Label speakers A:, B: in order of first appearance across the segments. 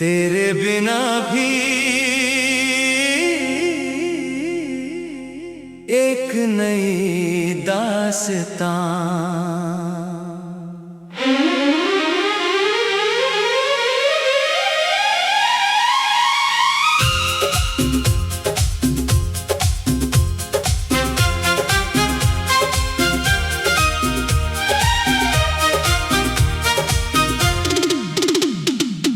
A: तेरे बिना भी एक नई दास्तां।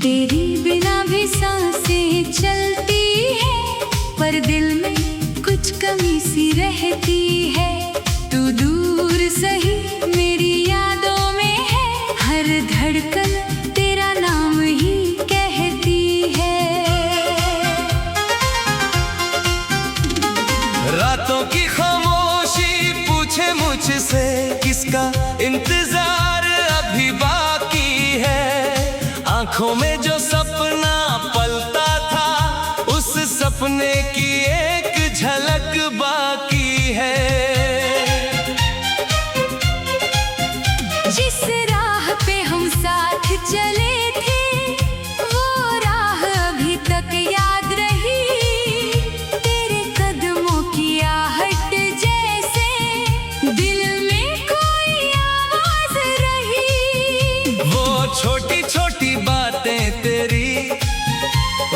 B: तेरी बिना भी सांसें चलती है, पर दिल में कुछ कमी सी रहती है। तू दूर सही मेरी यादों में है, हर धड़कन तेरा नाम ही कहती है।
A: रातों की खामोशी पूछे मुझसे, किसका इंतजार अभी बाकी है। आंखों में जो सपना पलता था, उस सपने की एक झलक बाकी है।
B: जिस राह पे हम साथ चले थे, वो राह अभी तक याद रही। तेरे कदमों की आहट जैसे दिल में कोई आवाज रही।
A: वो छोटी छोटी बातें तेरी,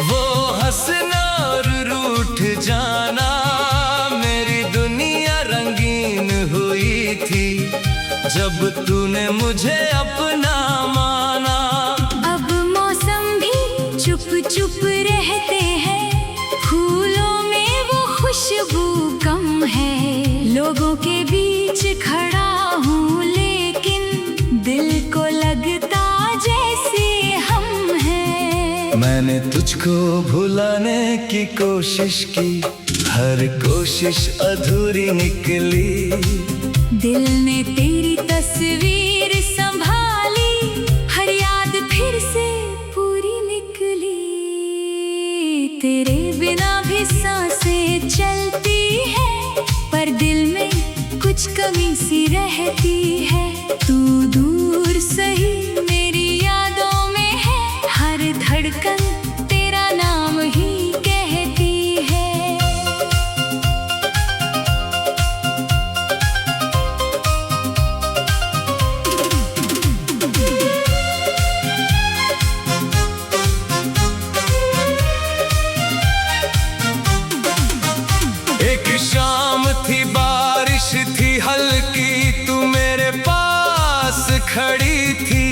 A: वो हंसना और रूठ जाना, मेरी दुनिया रंगीन हुई थी जब तूने मुझे अपना माना।
B: अब मौसम भी चुप चुप रहते हैं, फूलों में वो खुशबू कम है। लोगों के बीच खड़ा हूँ, लेकिन दिल को लगता जैसे हम हैं।
A: मैंने तुझको भुलाने की कोशिश की, हर कोशिश अधूरी निकली।
B: दिल ने तेरी तस्वीर संभाली, हर याद फिर से पूरी निकली। तेरे बिना भी सांसें चलती है, पर दिल में कुछ कमी सी रहती है। तू दूर सही मेरी यादों में है, हर धड़कन तेरा नाम ही कहती है।
A: एक शाम थी, बारिश थी हल्की, तू मेरे पास खड़ी थी।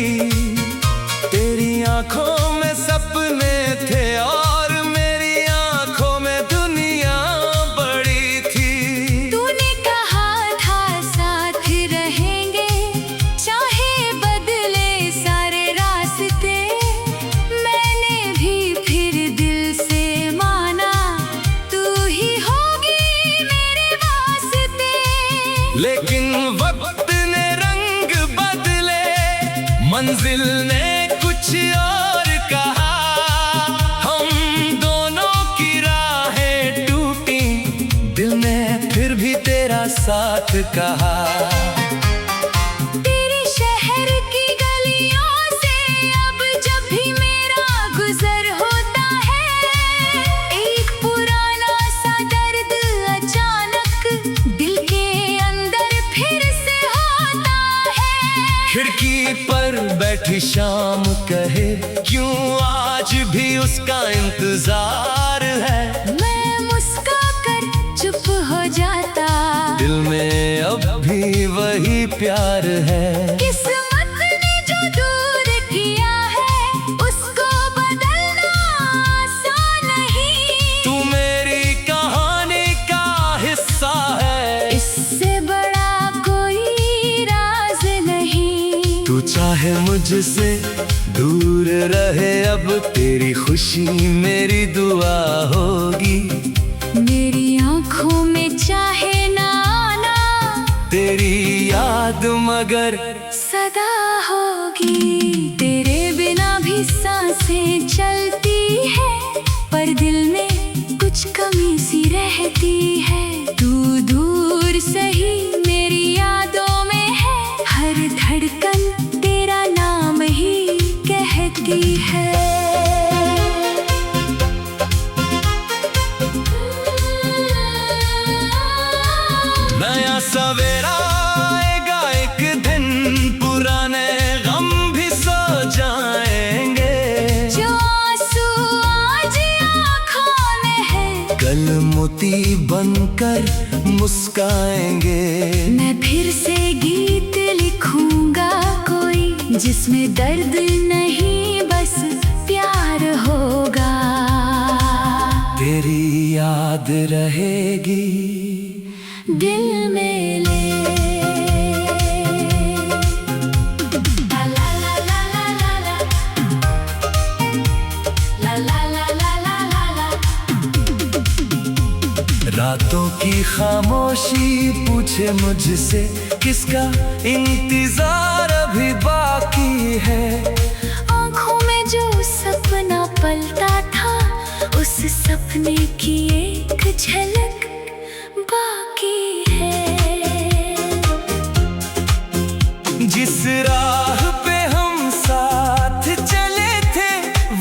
A: तेरी आंखों में सपने थे और मेरी आंखों में दुनिया बड़ी थी।
B: तूने कहा था साथ रहेंगे, चाहे बदले सारे रास्ते। मैंने भी फिर दिल से माना, तू ही होगी मेरे वास्ते।
A: लेकिन वक्त ने रंग बदले, मंजिल ने कुछ और कहा। हम दोनों की राहें टूटी, दिल ने फिर भी तेरा साथ कहा।
B: तेरे शहर की गलियों से अब जब भी मेरा गुजर होता है, एक पुराना सा दर्द अचानक दिल के अंदर फिर से होता है।
A: खिड़की पर बैठी शाम कहे, क्यों आज भी उसका इंतजार है।
B: मैं मुस्का कर चुप हो जाता,
A: दिल में अब भी वही प्यार है।
B: किस्मत ने जो दूर किया है, उसको बदलना आसान नहीं।
A: तू मेरी कहानी का हिस्सा है,
B: इससे बड़ा कोई राज नहीं।
A: तू चाहे मुझसे दूर रहे, अब तेरी खुशी मेरी दुआ होगी।
B: मेरी आंखों में चाहे ना आना,
A: तेरी याद मगर
B: सदा होगी। तेरे बिना भी सांसें चलती है, पर दिल में कुछ कमी सी रहती है। तू दूर सही मेरी यादों में है, हर धड़कन तेरा नाम ही कहती है।
A: मोती बनकर मुस्काएंगे।
B: मैं फिर से गीत लिखूंगा कोई, जिसमें दर्द नहीं बस प्यार होगा।
A: तेरी याद रहेगी
B: दिल में ले।
A: रातों की खामोशी पूछे मुझसे, किसका इंतजार अभी बाकी है।
B: आँखों में जो सपना पलता था, उस सपने की एक झलक बाकी है।
A: जिस राह पे हम साथ चले थे,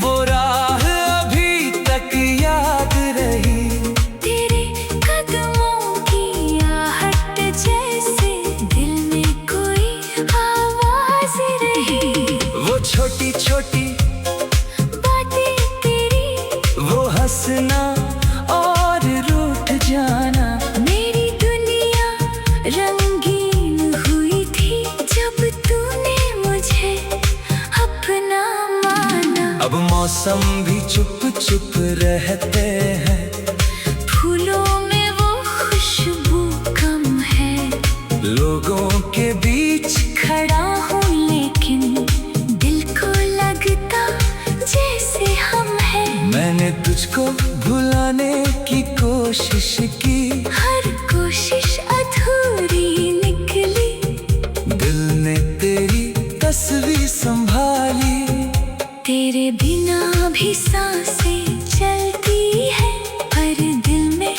A: वो राह अभी तक याद रही।
B: तेरे कदमों की आहट जैसे दिल में कोई आवाज रही।
A: वो छोटी छोटी
B: बातें तेरी,
A: वो हंसना और रूठ जाना।
B: मेरी दुनिया रंगीन हुई थी जब तूने मुझे अपना माना।
A: अब मौसम भी चुप चुप रहते हैं,
B: फूलों में वो खुशबू कम है।
A: लोगों के बीच
B: खड़ा हूँ लेकिन दिल को लगता जैसे हम हैं।
A: मैंने तुझको भुलाने की कोशिश की,
B: हर कोशिश अधूरी निकली।
A: दिल ने तेरी तस्वीर संभाली।
B: तेरे बिना भी सांसें चलती है, पर दिल में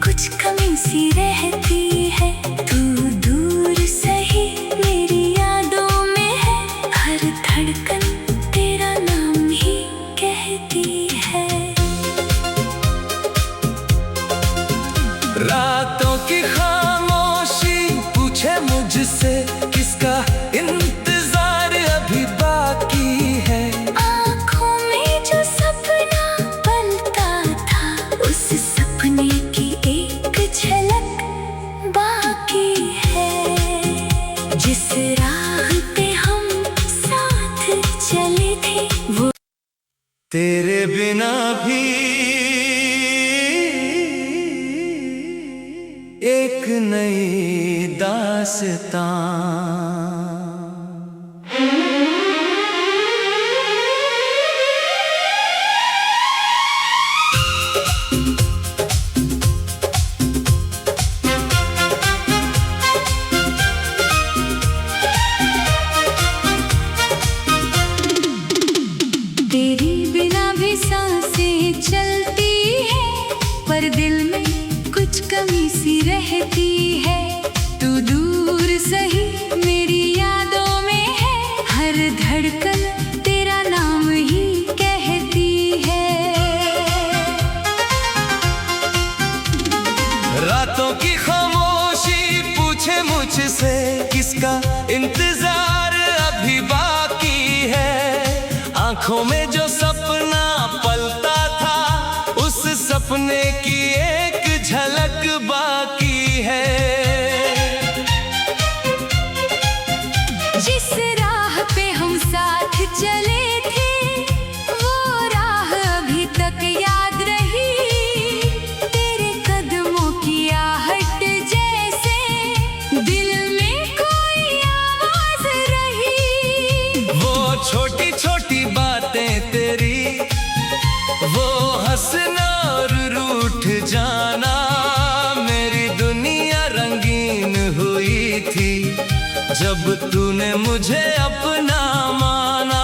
B: कुछ कमी सी रहती है। तू दूर सही मेरी यादों में है, हर धड़कन तेरा नाम ही कहती है।
A: रातों की खामोशी पूछे मुझसे, किसका इंतजार अभी बाकी है।
B: आँखों में जो सपना पलता था, उस सपने की एक झलक बाकी है। जिस राह पे हम साथ चले थे, वो
A: तेरे बिना भी एक नई दास्तां।
B: तेरी बिना भी सांसें चलती है, पर दिल में कुछ कमी सी रहती है। तू दूर सही मेरी यादों में है, हर धड़कन तेरा नाम ही कहती है।
A: रातों की खामोशी पूछे मुझसे, किसका इंतजार अभी बाकी है। आंखों में जो सपना पलता था, उस सपने की एक झलक बाकी है।
B: जिस राह पे हम साथ चले थे, वो राह अभी तक याद रही। तेरे कदमों की आहट जैसे दिल में कोई आवाज रही।
A: वो छोटी छोटी बातें तेरी, वो हंसना और रूठ जाना। मेरी दुनिया रंगीन हुई थी जब तूने मुझे अपना माना।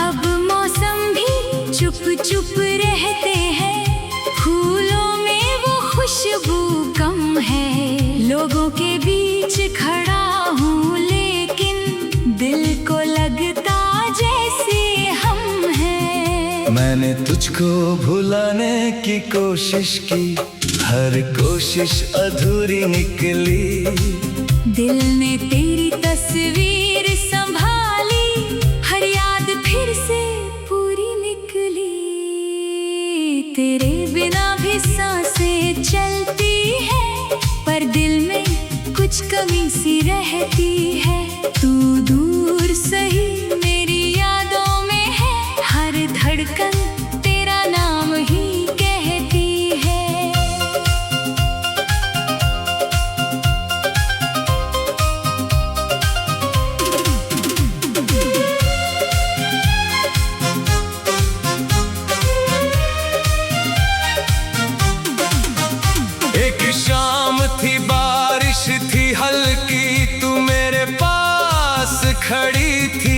B: अब मौसम भी चुप चुप रहते हैं, फूलों में वो खुशबू कम है। लोगों के बीच खड़ा हूँ लेकिन दिल को लगता जैसे हम हैं।
A: मैंने तुझको भुलाने की कोशिश की, हर कोशिश अधूरी निकली।
B: दिल ने तेरी तस्वीर संभाली, हर याद फिर से पूरी निकली। तेरे बिना भी सांसें चल कमी सी रहती है। तू दूर सही मेरी यादों में है, हर धड़कन तेरा नाम ही कहती है।
A: एक शाम थी, बारिश थी हल्की, तू मेरे पास खड़ी थी।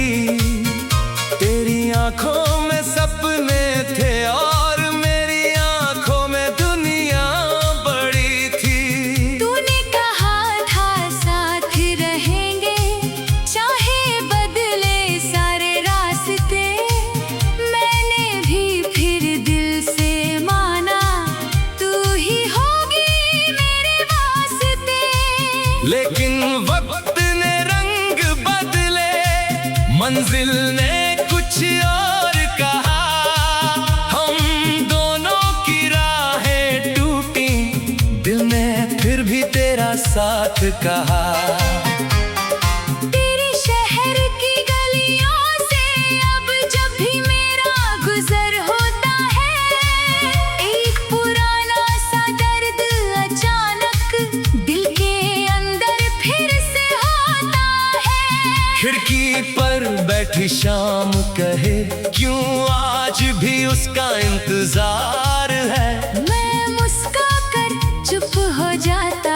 A: तेरी आंखों में सपने थे और मेरी आंखों में दुनिया बड़ी थी।
B: तूने कहा था साथ रहेंगे, चाहे बदले सारे रास्ते। मैंने भी फिर दिल से माना, तू ही होगी मेरे वास्ते।
A: लेकिन वक्त ने रंग बदले, मंजिल ने कुछ और कहा। हम दोनों की राहें टूटी, दिल ने फिर भी तेरा साथ कहा।
B: तेरे शहर की गलियों से अब जब भी मेरा गुजर होता है, एक पुराना सा दर्द अचानक दिल के अंदर फिर से होता है।
A: खिड़की पर बैठी शाम कहे, क्यों आज भी उसका इंतजार है।
B: मैं मुस्का कर चुप हो जाता,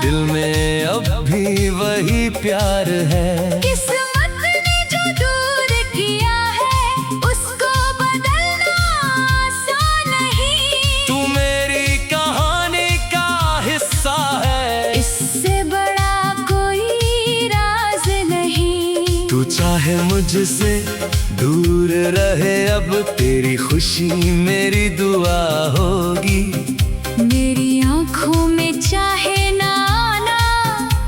A: दिल में अब भी वही प्यार है।
B: किस्मत ने जो दूर किया है, उसको बदलना आसान नहीं।
A: तू मेरी कहानी का हिस्सा है,
B: इससे बड़ा कोई राज नहीं।
A: तू चाहे मुझसे दूर रहे, अब तेरी खुशी मेरी दुआ होगी।
B: मेरी आंखों में चाहे ना आना,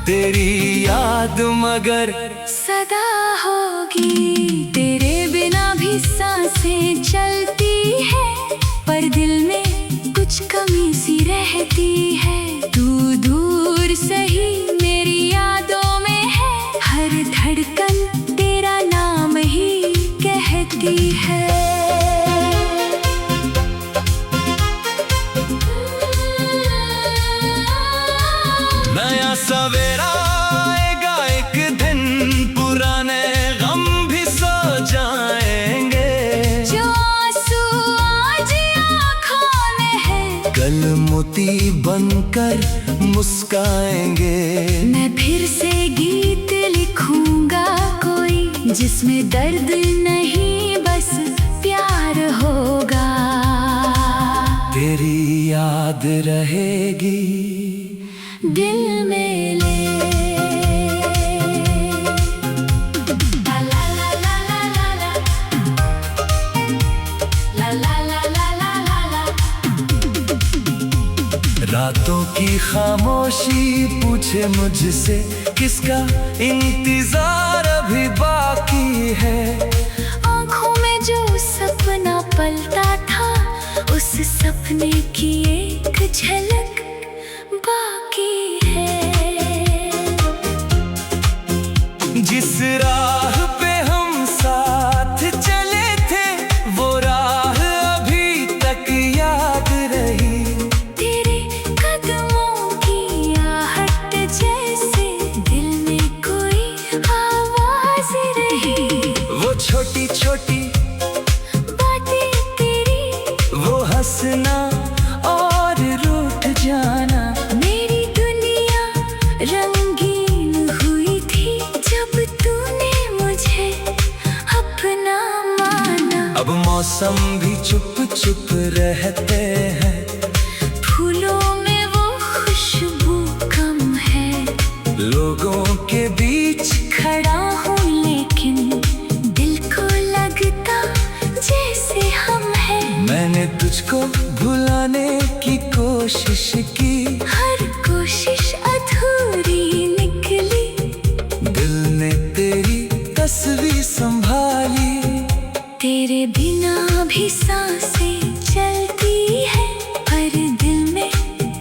A: तेरी याद मगर
B: सदा होगी। तेरे बिना भी सांसें चलती है, पर दिल में कुछ कमी सी रहती है। तू दूर सही मेरी यादों में है, हर धड़कन तेरा नाम ही कहती है।
A: नया सवेरा आएगा एक दिन, पुराने गम भी सो जाएंगे।
B: जो आंसू आज आँखों में है,
A: कल मोती बनकर मुस्काएंगे।
B: मैं फिर से गीत लिखूंगा कोई, जिसमें दर्द नहीं बस प्यार होगा।
A: तेरी याद रहेगी
B: दिल में ले। ला ला ला ला ला ला ला, ला ला ला ला ला ला।
A: रातों की खामोशी पूछे मुझसे, किसका इंतजार अभी बाकी है।
B: आँखों में जो सपना पलता था, उस सपने की एक झलक बाकी है।
A: जिस राह पे हम साथ चले थे, वो राह अभी तक याद रही।
B: तेरे कदमों की आहट जैसे दिल में कोई आवाज रही।
A: वो छोटी छोटी
B: बातें तेरी,
A: वो हंसना और रूठ जाना,
B: मेरी दुनिया रंगीन हुई थी जब तूने मुझे अपना माना।
A: अब मौसम भी चुप चुप रहते हैं,
B: फूलों में वो खुशबू कम है।
A: लोगों के बीच
B: खड़ा हूँ लेकिन दिल को लगता जैसे हम हैं।
A: मैंने तुझको भुलाने की कोशिश की,
B: हर कोशिश अधूरी निकली।
A: दिल ने तेरी तस्वीर संभाली।
B: तेरे बिना भी सांसें चलती है, पर दिल में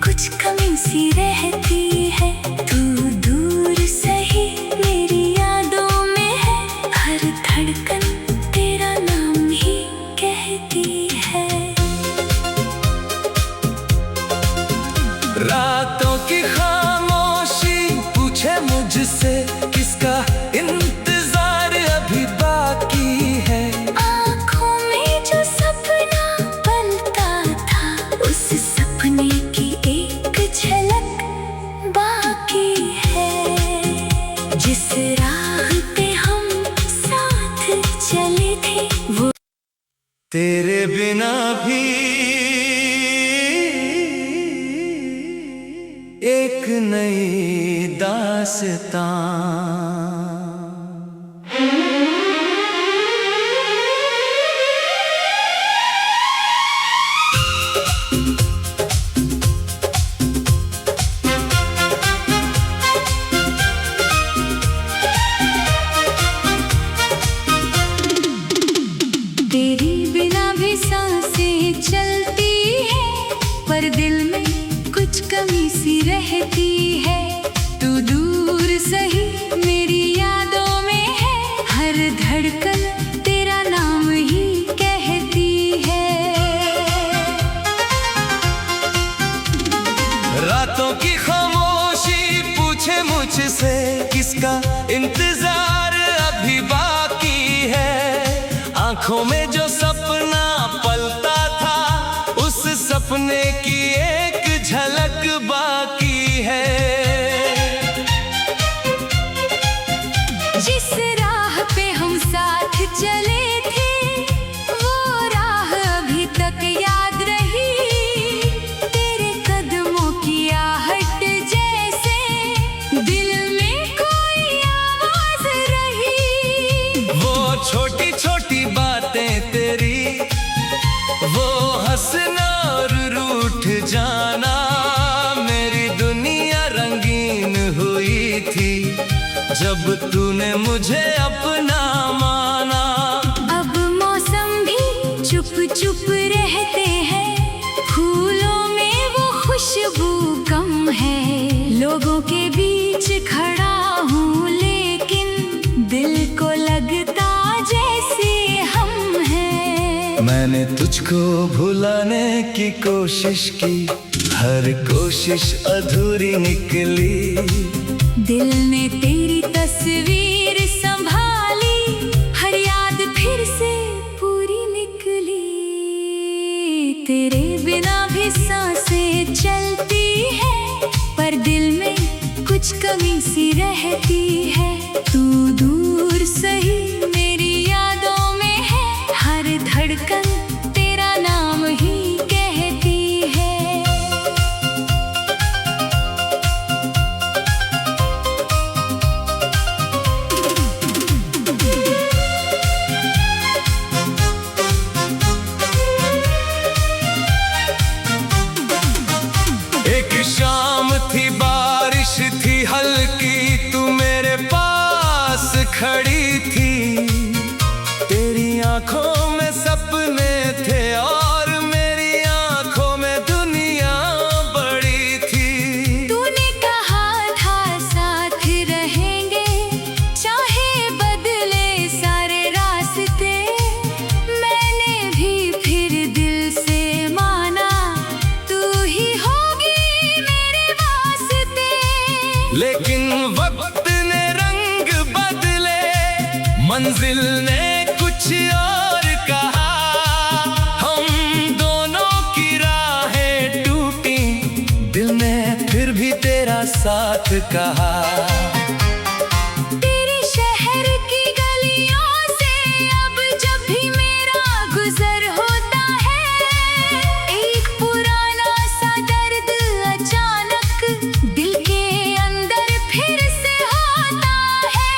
B: कुछ कमी सी रहती है। तू दूर रहती है।
A: रातों की खामोशी पूछे मुझसे किसका इंतजार अभी बाकी है।
B: आँखों में जो सपना पलता था उस सपने की एक झलक बाकी है। जिस राह पे हम साथ चले थे वो
A: तेरे बिना भी एक नई दास्तां।
B: तेरी बिना भी सांसें चलती है पर दिल में कुछ कमी सी रहती है। तू दूर सही मेरी यादों में है, हर धड़कन तेरा नाम ही कहती है।
A: रातों की खामोशी पूछे मुझसे किसका इंतजार अभी बाकी है। आंखों में जो सपना पलता था उस सपने की एक झलक बाकी है।
B: जिस राह पे हम साथ चले थे वो राह अभी तक याद रही। तेरे कदमों की आहट जैसे दिल में कोई आवाज रही।
A: वो छोटी छोटी बातें तेरी, वो हंसना और रूठ जाना, मेरी दुनिया रंगीन हुई थी जब तूने मुझे अपना माना।
B: अब मौसम भी चुप चुप रहते हैं, फूलों में वो खुशबू कम है। लोगों के बीच खड़ा हूँ लेकिन दिल को लगता जैसे हम हैं।
A: मैंने तुझको भुलाने की कोशिश की, हर कोशिश अधूरी निकली।
B: दिल ने तेरी तस्वीर संभाली, हर याद फिर से पूरी निकली। तेरे बिना भी सांसें चलती है पर दिल में कुछ कमी सी रहती है। तू दूर सही मेरी यादों में है, हर धड़कन तेरा नाम ही कहती है।
A: एक शाम थी, बारिश थी हल्की, तू मेरे पास खड़ी थी। तेरी आंखों में सपने थे और मेरी आंखों में दुनिया बड़ी थी।
B: तूने कहा था साथ रहेंगे चाहे बदले सारे रास्ते। मैंने भी फिर दिल से माना तू ही होगी मेरे वास्ते।
A: लेकिन वक्त ने रंग बदले, मंजिल ने कुछ और कहा। हम दोनों की राहें टूटी, दिल ने फिर भी तेरा साथ कहा।
B: तेरे शहर की गलियों से अब जब भी मेरा गुजर होता है, एक पुराना सा दर्द अचानक दिल के अंदर फिर से होता है।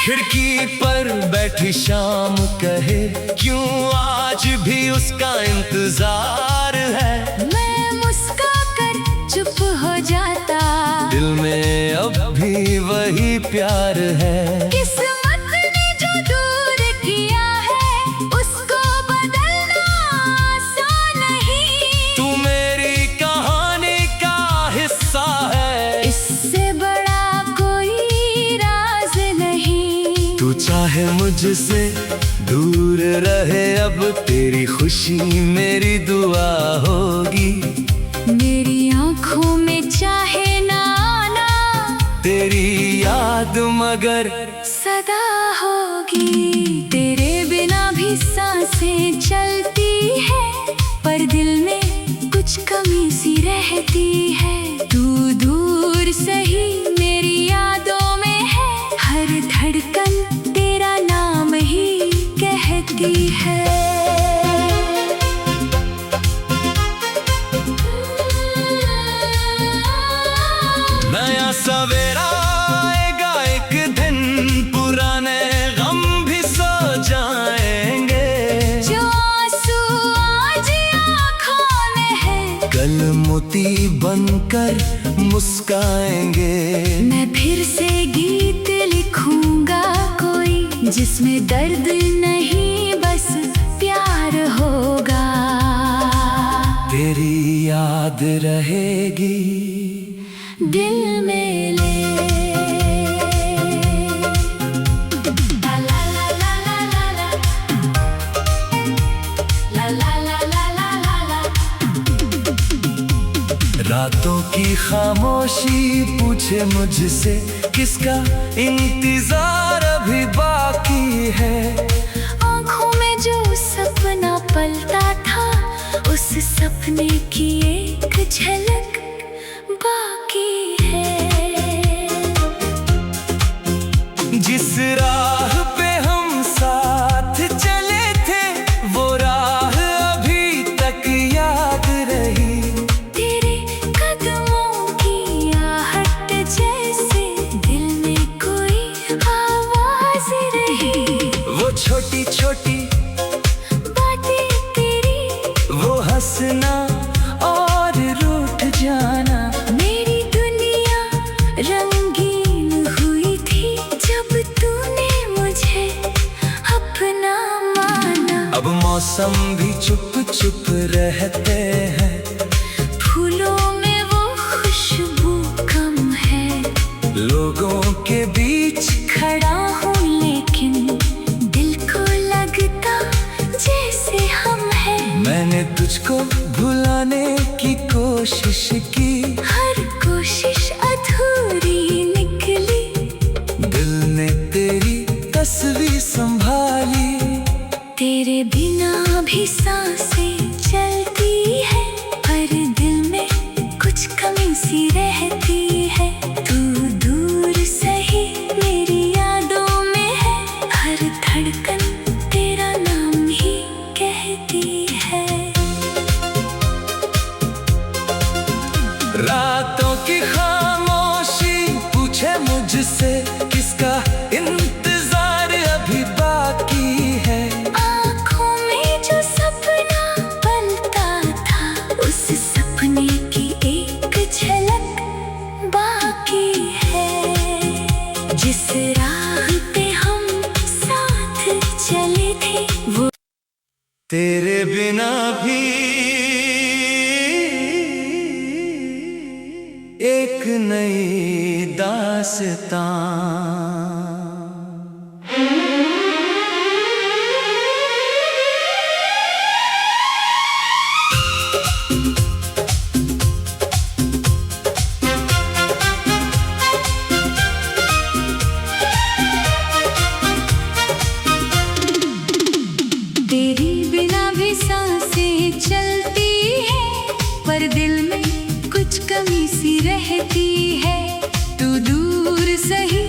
A: खिड़की पर बैठी शाम कहे क्यों आज भी उसका इंतजार है।
B: मैं मुस्का कर चुप हो जाता,
A: दिल में अब भी वही प्यार है।
B: किस्मत ने जो दूर किया है उसको बदलना आसान नहीं।
A: तू मेरी कहानी का हिस्सा है,
B: इससे बड़ा कोई राज नहीं।
A: तू चाहे मुझसे दूर रहे अब तेरी खुशी मेरी दुआ होगी।
B: मेरी आंखों में चाहे ना आना,
A: तेरी याद मगर
B: सदा होगी। तेरे बिना भी सांसें चलती है, पर दिल में कुछ कमी सी रहती है। तू दूर सही मेरी यादों में है, हर धड़कन तेरा नाम ही कहती है।
A: नया सवेरा आएगा एक दिन, पुराने गम भी सो जाएंगे।
B: जो आंसू आज आँखों में है,
A: कल मोती बनकर मुस्काएंगे।
B: मैं फिर से गीत लिखूंगा कोई, जिसमें दर्द नहीं बस प्यार होगा।
A: तेरी याद रहेगी
B: दिल में ले। ला ला ला ला ला ला ला, ला ला ला ला ला ला।
A: रातों की खामोशी पूछे मुझसे, किसका इंतजार अभी बाकी है।
B: आँखों में जो सपना पलता था, उस सपने की एक झलक बाकी है।
A: जिस राह पे हम साथ चले थे, वो राह अभी तक याद रही।
B: तेरे कदमों की आहट जैसे दिल में कोई आवाज रही।
A: वो छोटी छोटी
B: बातें तेरी,
A: वो हंसना और रूठ जाना।
B: मेरी दुनिया रंगीन हुई थी, जब तूने मुझे अपना माना।
A: अब मौसम भी चुप चुप रहते हैं,
B: फूलों में वो खुशबू कम है।
A: लोगों के बीच
B: खड़ा हूँ लेकिन दिल को लगता जैसे हम हैं।
A: मैंने तुझको भुलाने की कोशिश की,
B: हर कोशिश अधूरी निकली।
A: दिल ने तेरी तस्वीर संभाली।
B: तेरे बिना भी सांसें चलती है, पर दिल में कुछ कमी सी रहती है। तू दूर सही मेरी यादों में है, हर धड़कन तेरा नाम ही कहती है।
A: रातों की खामोशी पूछे मुझसे, किसका इंतजार अभी बाकी है।
B: आँखों में जो सपना पलता था, उस सपने की एक झलक बाकी है। जिस राह पे हम साथ चले थे, वो
A: तेरे बिना भी एक नई दास्तां।
B: तेरी बिना भी सांसें चलती है, पर दिल में कुछ कमी सी रहती है। तू दूर सही